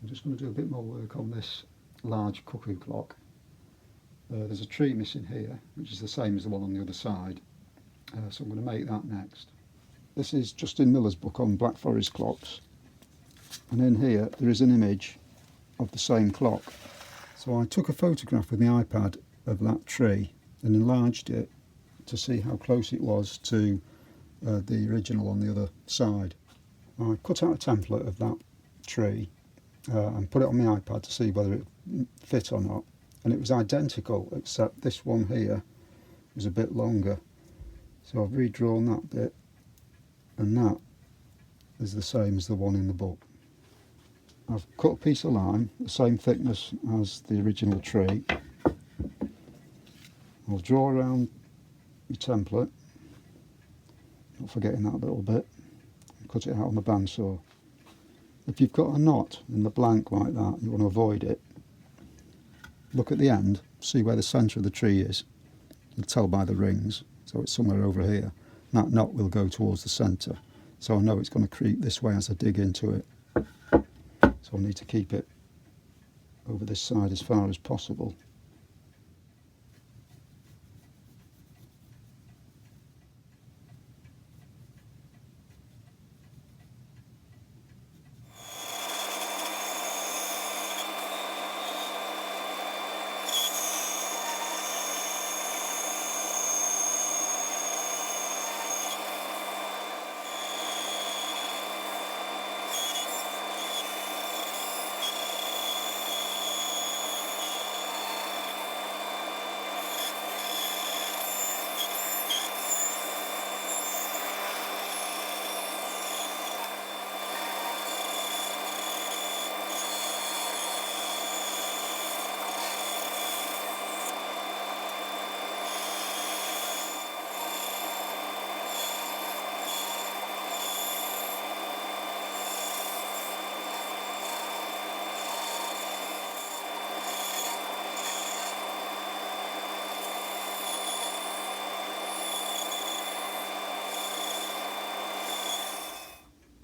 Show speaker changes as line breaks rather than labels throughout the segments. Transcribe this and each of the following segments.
I'm just going to do a bit more work on this large cuckoo clock. There's a tree missing here, which is the same as the one on the other side, so I'm going to make that next. This is Justin Miller's book on Black Forest clocks, and in here there is an image of the same clock. So I took a photograph with my iPad of that tree and enlarged it to see how close it was to the original on the other side. I cut out a template of that tree and put it on my iPad to see whether it fit or not, and it was identical, except this one here was a bit longer. So I've redrawn that bit, and that is the same as the one in the book. I've cut a piece of line the same thickness as the original tree. I'll draw around my template, not forgetting that little bit, and cut it out on the bandsaw. If you've got a knot in the blank like that, you want to avoid it. Look at the end, see where the centre of the tree is. You'll tell by the rings, so it's somewhere over here. That knot will go towards the centre, so I know it's going to creep this way as I dig into it. So I need to keep it over this side as far as possible.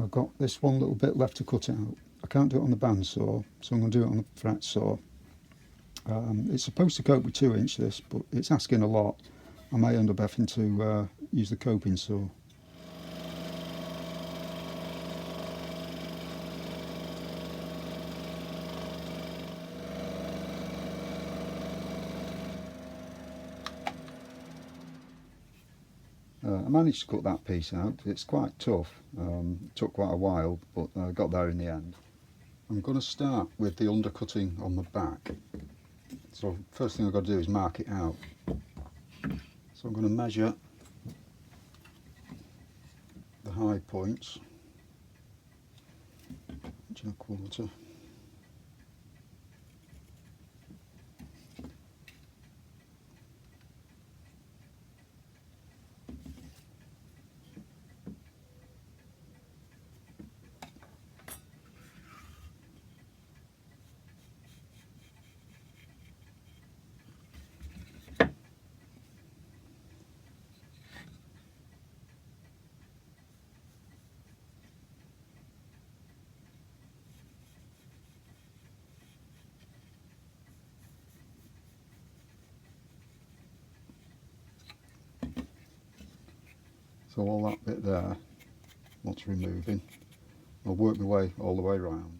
I've got this one little bit left to cut out. I can't do it on the bandsaw, so I'm going to do it on the fret saw. It's supposed to cope with 2-inch this, but it's asking a lot. I may end up having to use the coping saw. I managed to cut that piece out. It's quite tough. It took quite a while, but I got there in the end. I'm going to start with the undercutting on the back. So first thing I've got to do is mark it out. So I'm going to measure the high points, 1.25 inches. So all that bit there wants removing. I'll work my way all the way around.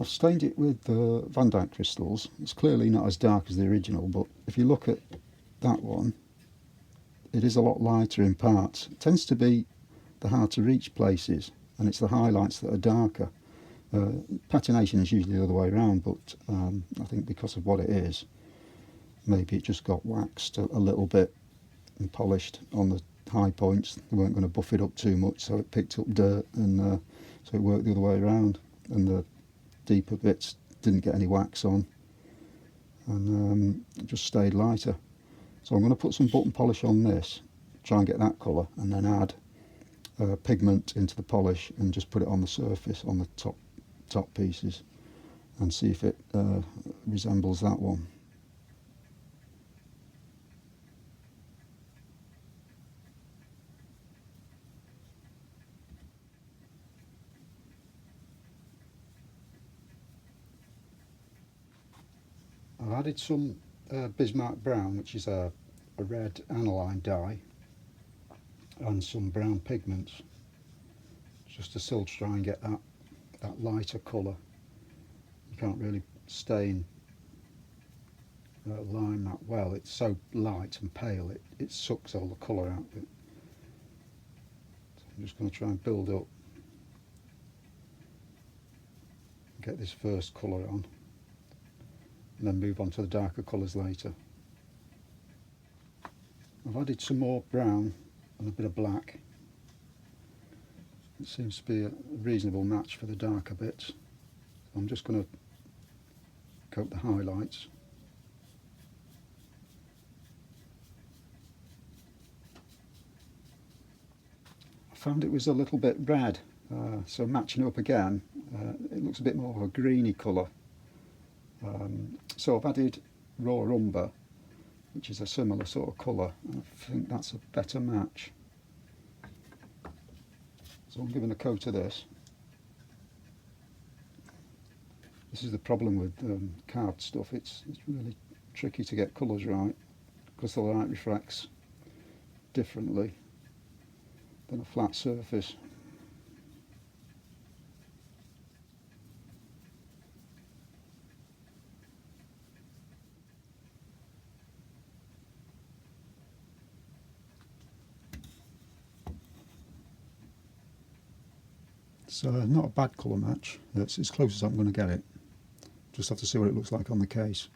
I've stained it with Van Dyke crystals. It's clearly not as dark as the original, but if you look at that one, it is a lot lighter in parts. It tends to be the hard to reach places, and it's the highlights that are darker. Patination is usually the other way around, but I think because of what it is, maybe it just got waxed a little bit and polished on the high points. They weren't going to buff it up too much, so it picked up dirt, and so it worked the other way around, and the deeper bits didn't get any wax on, and it just stayed lighter. So I'm going to put some button polish on this, try and get that colour, and then add pigment into the polish and just put it on the surface, on the top pieces, and see if it resembles that one. I've added some Bismarck brown, which is a red aniline dye, and some brown pigments, just to still try and get that lighter colour. You can't really stain lime that well. It's so light and pale, it sucks all the colour out of it. So I'm just going to try and build up, get this first colour on, and then move on to the darker colours later. I've added some more brown and a bit of black. It seems to be a reasonable match for the darker bits. I'm just going to coat the highlights. I found it was a little bit red, so matching up again, it looks a bit more of a greeny colour. So I've added raw umber, which is a similar sort of colour, and I think that's a better match. So I'm giving a coat of this. This is the problem with carved stuff, it's really tricky to get colours right, because the light refracts differently than a flat surface. It's not a bad colour match. It's as close as I'm going to get it. Just have to see what it looks like on the case.